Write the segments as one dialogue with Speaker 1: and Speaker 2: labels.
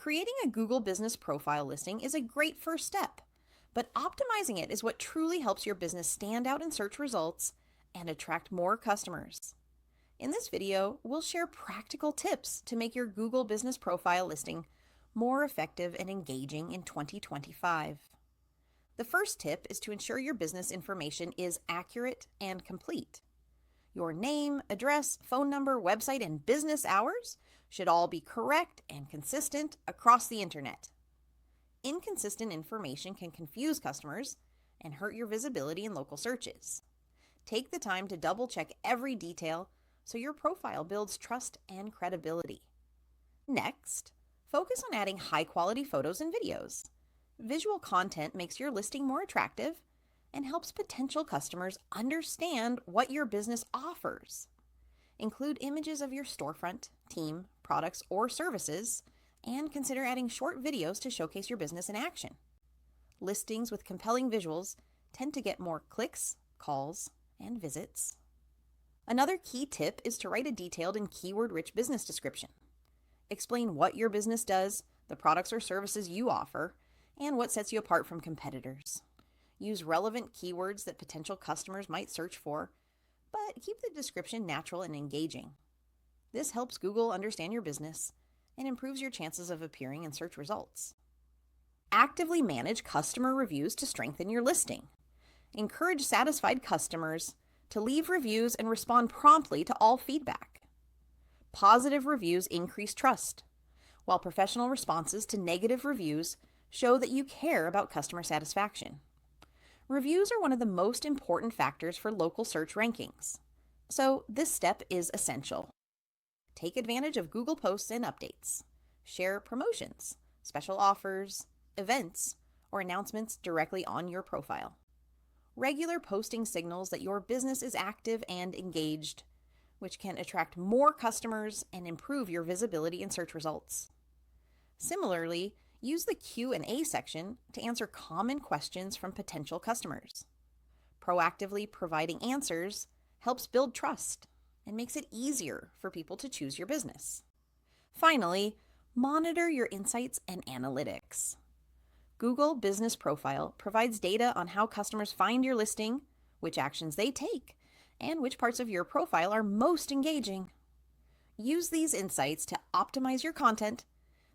Speaker 1: Creating a Google Business Profile listing is a great first step, but optimizing it is what truly helps your business stand out in search results and attract more customers. In this video, we'll share practical tips to make your Google Business Profile listing more effective and engaging in 2025. The first tip is to ensure your business information is accurate and complete. Your name, address, phone number, website, and business hours should all be correct and consistent across the internet. Inconsistent information can confuse customers and hurt your visibility in local searches. Take the time to double-check every detail so your profile builds trust and credibility. Next, focus on adding high-quality photos and videos. Visual content makes your listing more attractive and helps potential customers understand what your business offers. Include images of your storefront, team, products, or services, and consider adding short videos to showcase your business in action. Listings with compelling visuals tend to get more clicks, calls, and visits. Another key tip is to write a detailed and keyword-rich business description. Explain what your business does, the products or services you offer, and what sets you apart from competitors. Use relevant keywords that potential customers might search for, but keep the description natural and engaging. This helps Google understand your business and improves your chances of appearing in search results. Actively manage customer reviews to strengthen your listing. Encourage satisfied customers to leave reviews and respond promptly to all feedback. Positive reviews increase trust, while professional responses to negative reviews show that you care about customer satisfaction. Reviews are one of the most important factors for local search rankings, so this step is essential. Take advantage of Google posts and updates. Share promotions, special offers, events, or announcements directly on your profile. Regular posting signals that your business is active and engaged, which can attract more customers and improve your visibility in search results. Similarly, use the Q&A section to answer common questions from potential customers. Proactively providing answers helps build trust and makes it easier for people to choose your business. Finally, monitor your insights and analytics. Google Business Profile provides data on how customers find your listing, which actions they take, and which parts of your profile are most engaging. Use these insights to optimize your content,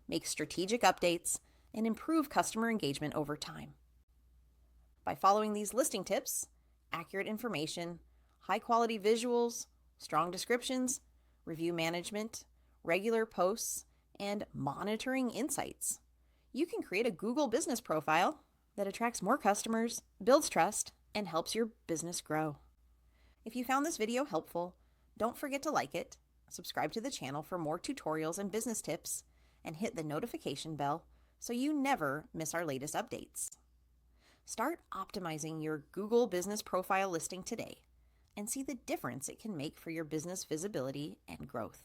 Speaker 1: make strategic updates, and improve customer engagement over time. By following these listing tips, accurate information, high-quality visuals, strong descriptions, review management, regular posts, and monitoring insights, you can create a Google Business Profile that attracts more customers, builds trust, and helps your business grow. If you found this video helpful, don't forget to like it, subscribe to the channel for more tutorials and business tips, and hit the notification bell so you never miss our latest updates. Start optimizing your Google Business Profile listing today and see the difference it can make for your business visibility and growth.